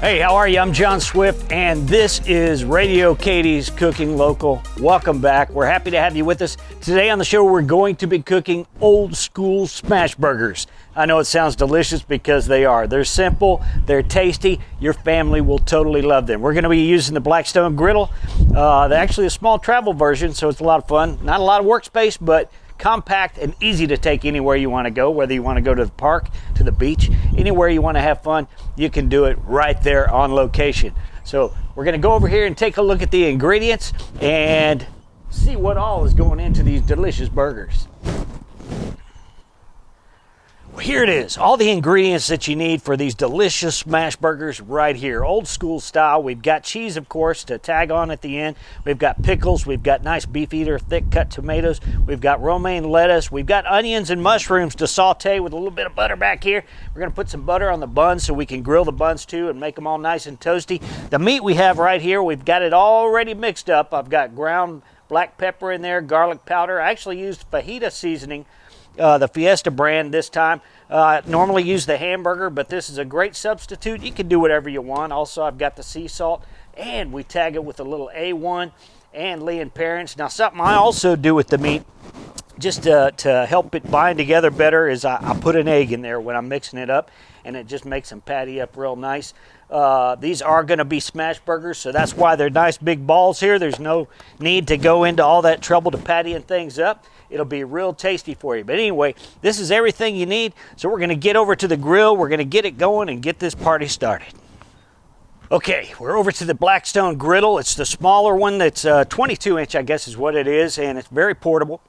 Hey, how are you? I'm John Swift, and this is RadioKaty's Cooking Local. Welcome back. We're happy to have you with us. Today on the show, we're going to be cooking old school smash burgers. I know it sounds delicious because they are. They're simple, they're tasty. Your family will totally love them. We're going to be using the Blackstone griddle. They're actually a small travel version, so it's a lot of fun. Not a lot of workspace, but compact and easy to take anywhere you want to go, whether you want to go to the park, to the beach, anywhere you want to have fun, you can do it right there on location. So we're going to go over here and take a look at the ingredients and see what all is going into these delicious burgers. Well, here it is, all the ingredients that you need for these delicious smash burgers right here, old school style. We've got cheese, of course, to tag on at the end. We've got pickles, we've got nice beef eater, thick cut tomatoes, we've got romaine lettuce, we've got onions and mushrooms to saute with a little bit of butter back here. We're gonna put some butter on the buns so we can grill the buns too and make them all nice and toasty. The meat we have right here, we've got it already mixed up. I've got ground black pepper in there, garlic powder. I actually used fajita seasoning, the Fiesta brand this time. Normally use the hamburger, but this is a great substitute. You can do whatever you want. Also, I've got the sea salt, and we tag it with a little A1 and Leon Parents. Now, something I also do with the meat, just to help it bind together better, is I put an egg in there when I'm mixing it up, and it just makes them patty up real nice. These are going to be smash burgers, so that's why they're nice big balls here. There's no need to go into all that trouble to pattying things up. It'll be real tasty for you. But anyway, this is everything you need. So we're going to get over to the grill. We're going to get it going and get this party started. Okay, we're over to the Blackstone griddle. It's the smaller one that's 22 inch, I guess is what it is. And it's very portable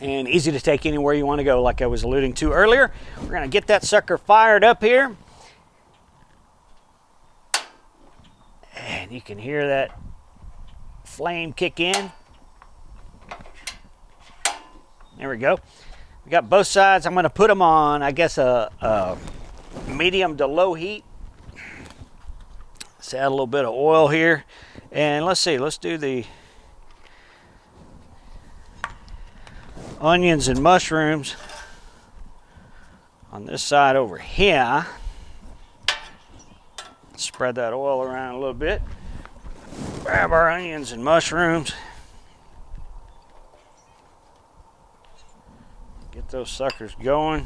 and easy to take anywhere you want to go, like I was alluding to earlier. We're going to get that sucker fired up here. And you can hear that flame kick in. There we go. We got both sides. I'm going to put them on, I guess, a medium to low heat. Let's add a little bit of oil here. And let's see, let's do the onions and mushrooms on this side over here. Spread that oil around a little bit. Grab our onions and mushrooms. Get those suckers going.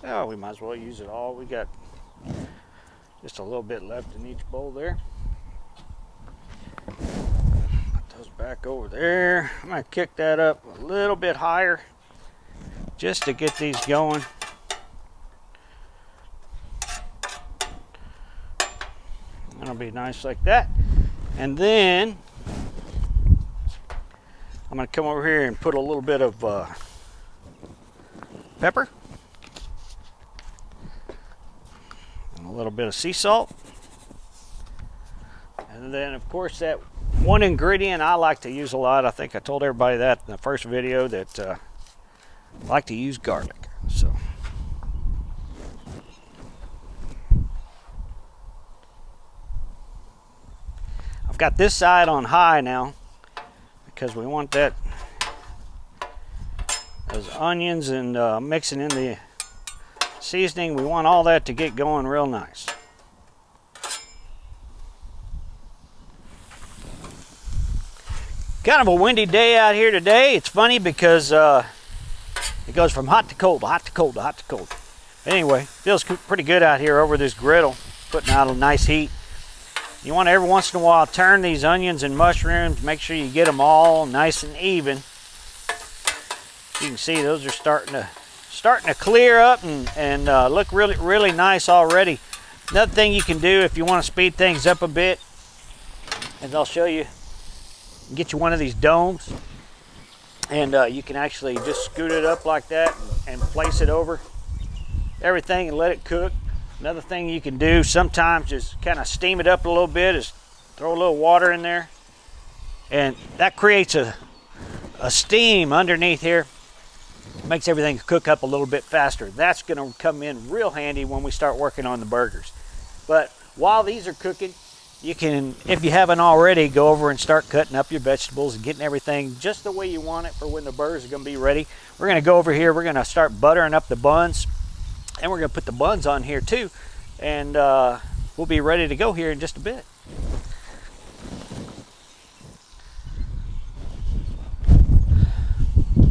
Oh, we might as well use it all. We got just a little bit left in each bowl there. Put those back over there. I'm going to kick that up a little bit higher just to get these going. That'll be nice like that. And then I'm going to come over here and put a little bit of pepper and a little bit of sea salt. And then, of course, that one ingredient I like to use a lot, I think I told everybody that in the first video, that I like to use garlic. So I've got this side on high now, because we want those onions and mixing in the seasoning. We want all that to get going real nice. Kind of a windy day out here today. It's funny because it goes from hot to cold, to hot to cold, to hot to cold. Anyway, feels pretty good out here over this griddle, putting out a nice heat. You want to every once in a while turn these onions and mushrooms, make sure you get them all nice and even. You can see those are starting to clear up and look really nice already. Another thing you can do if you want to speed things up a bit, as I'll show you, get you one of these domes, and you can actually just scoot it up like that and place it over everything and let it cook. Another thing you can do sometimes is kind of steam it up a little bit, is throw a little water in there, and that creates a steam underneath here. Makes everything cook up a little bit faster. That's going to come in real handy when we start working on the burgers. But while these are cooking, you can, if you haven't already, go over and start cutting up your vegetables and getting everything just the way you want it for when the burgers are going to be ready. We're going to go over here, we're going to start buttering up the buns. And we're going to put the buns on here too, and we'll be ready to go here in just a bit.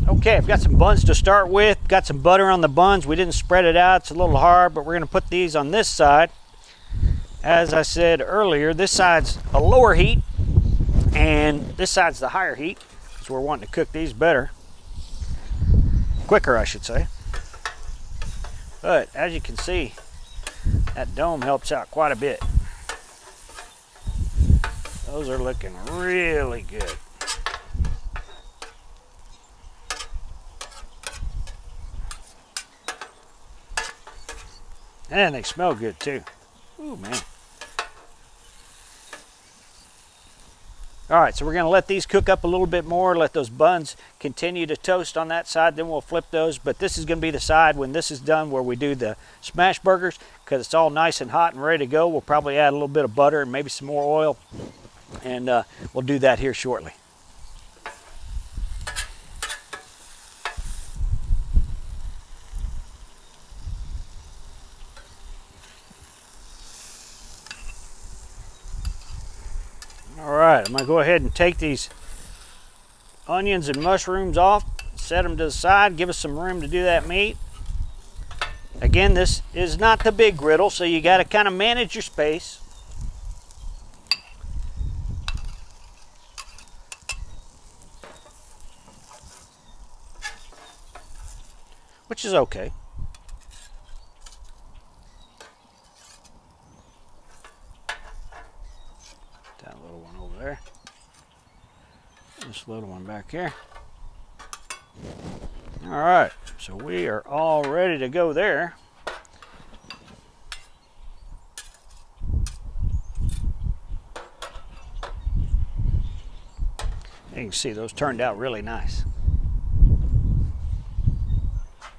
Okay, I've got some buns to start with. Got some butter on the buns. We didn't spread it out. It's a little hard, but we're going to put these on this side. As I said earlier, this side's a lower heat, and this side's the higher heat, because we're wanting to cook these better. Quicker, I should say. But as you can see, that dome helps out quite a bit. Those are looking really good. And they smell good too. Ooh, man. All right, so we're going to let these cook up a little bit more, let those buns continue to toast on that side, then we'll flip those. But this is going to be the side when this is done where we do the smash burgers, because it's all nice and hot and ready to go. We'll probably add a little bit of butter and maybe some more oil, and we'll do that here shortly. All right, I'm going to go ahead and take these onions and mushrooms off, set them to the side, give us some room to do that meat. Again, this is not the big griddle, so you got to kind of manage your space. Which is okay. There. This little one back here. All right, so we are all ready to go there. You can see those turned out really nice.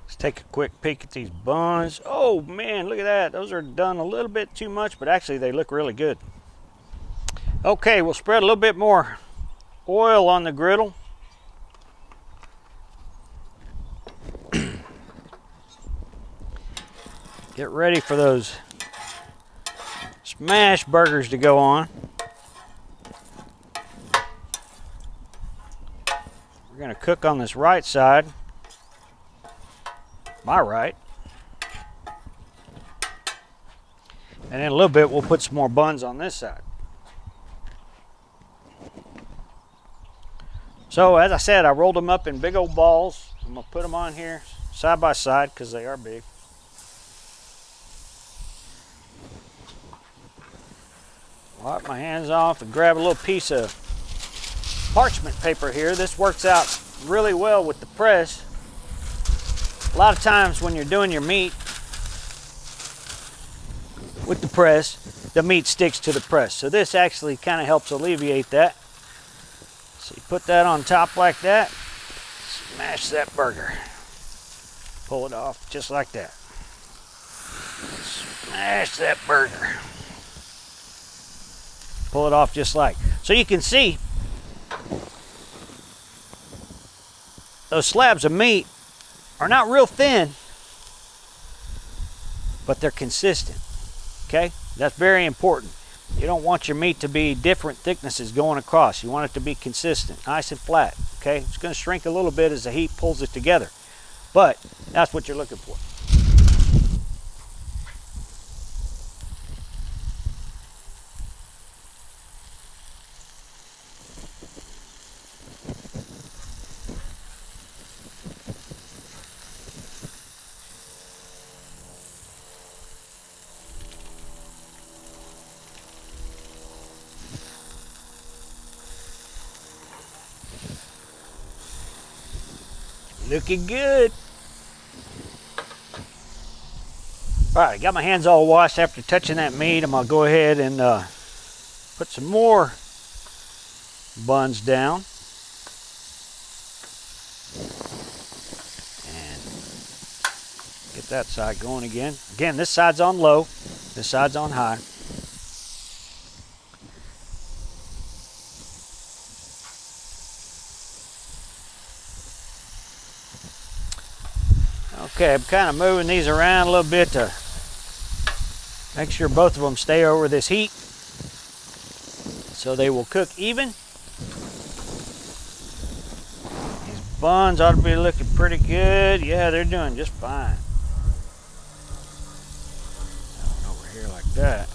Let's take a quick peek at these buns. Oh man, look at that. Those are done a little bit too much, but actually they look really good. Okay, we'll spread a little bit more oil on the griddle. Get ready for those smash burgers to go on. We're going to cook on this right side, my right. And in a little bit, we'll put some more buns on this side. So as I said, I rolled them up in big old balls. I'm going to put them on here side by side because they are big. Wipe my hands off and grab a little piece of parchment paper here. This works out really well with the press. A lot of times when you're doing your meat with the press, the meat sticks to the press. So this actually kind of helps alleviate that. So you put that on top like that, smash that burger. Pull it off just like that. Smash that burger. Pull it off just like. So you can see those slabs of meat are not real thin, but they're consistent. Okay? That's very important. You don't want your meat to be different thicknesses going across. You want it to be consistent, nice and flat. Okay? It's going to shrink a little bit as the heat pulls it together, but that's what you're looking for. Looking good. All right, I got my hands all washed after touching that meat. I'm gonna go ahead and put some more buns down. And get that side going again. Again, this side's on low, this side's on high. Okay, I'm kind of moving these around a little bit to make sure both of them stay over this heat so they will cook even. These buns ought to be looking pretty good. Yeah, they're doing just fine. Over here like that.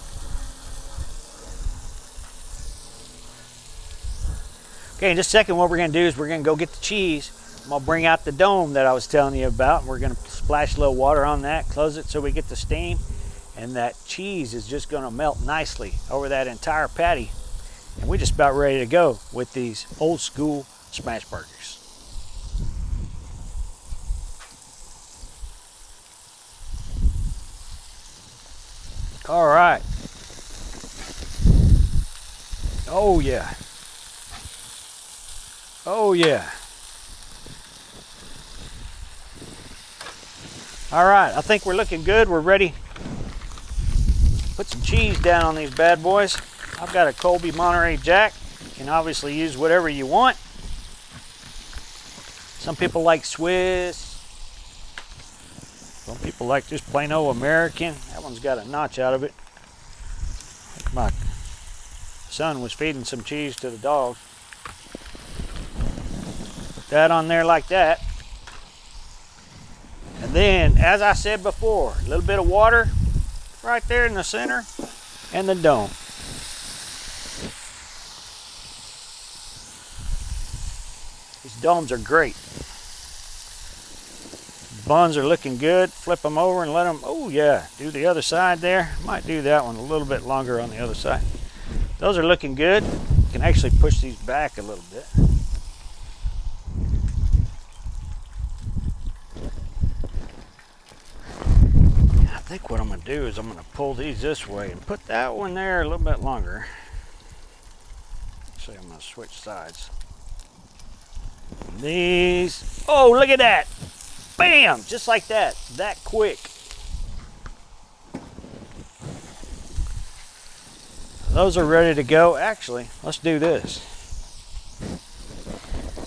Okay, in just a second, what we're going to do is we're going to go get the cheese. I'm going to bring out the dome that I was telling you about. We're going to splash a little water on that, close it so we get the steam, and that cheese is just going to melt nicely over that entire patty. And we're just about ready to go with these old school smash burgers. All right. Oh yeah. Oh yeah. All right, I think we're looking good. We're ready. Put some cheese down on these bad boys. I've got a Colby Monterey Jack. You can obviously use whatever you want. Some people like Swiss. Some people like just plain old American. That one's got a notch out of it. I think my son was feeding some cheese to the dogs. Put that on there like that. And then, as I said before, a little bit of water right there in the center and the dome. These domes are great. Buns are looking good. Flip them over and let them, oh yeah, do the other side there. Might do that one a little bit longer on the other side. Those are looking good. You can actually push these back a little bit. I think what I'm going to do is I'm going to pull these this way and put that one there a little bit longer. Actually, I'm going to switch sides. These, oh, look at that. Bam, just like that, that quick. Those are ready to go. Actually, let's do this.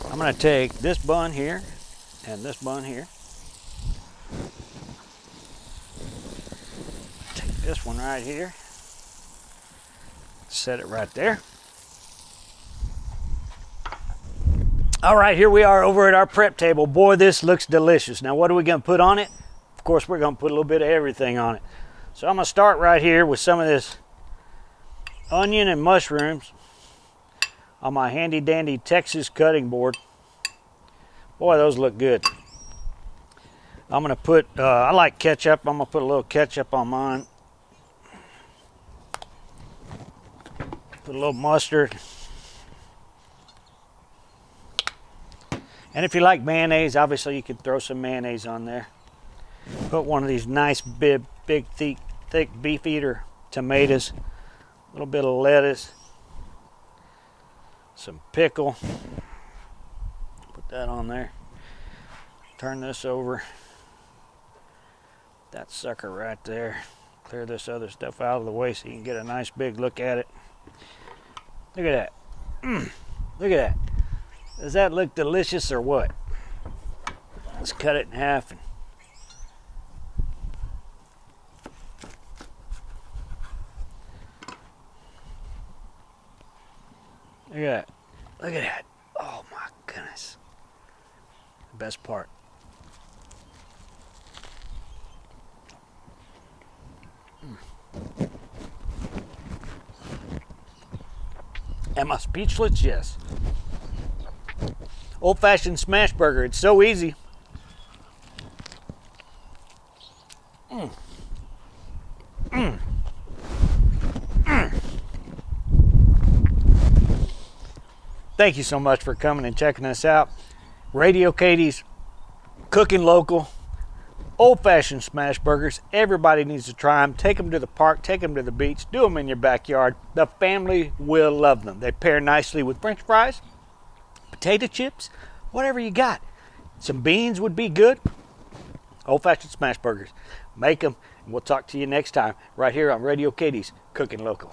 I'm going to take this bun here and this bun here. Take this one right here. Set it right there. All right, here we are over at our prep table. Boy, this looks delicious. Now, what are we going to put on it? Of course, we're going to put a little bit of everything on it. So I'm going to start right here with some of this onion and mushrooms on my handy dandy Texas cutting board. Boy, those look good. I'm going to put, I like ketchup. I'm going to put a little ketchup on mine. Put a little mustard. And if you like mayonnaise, obviously you could throw some mayonnaise on there. Put one of these nice big thick beef eater tomatoes. A little bit of lettuce. Some pickle. Put that on there. Turn this over. That sucker right there. Clear this other stuff out of the way so you can get a nice big look at it. Look at that. Look at that. Does that look delicious or what? Let's cut it in half. Look at that. Look at that. Oh my goodness. The best part. Am I speechless? Yes. Old-fashioned smash burger. It's so easy. Thank you so much for coming and checking us out. Radio Katy's, cooking local, old-fashioned smash burgers. Everybody needs to try them. Take them to the park, take them to the beach, do them in your backyard. The family will love them. They pair nicely with French fries, potato chips, whatever you got. Some beans would be good. Old-fashioned smash burgers. Make them, and we'll talk to you next time right here on Radio Katy's Cooking Local.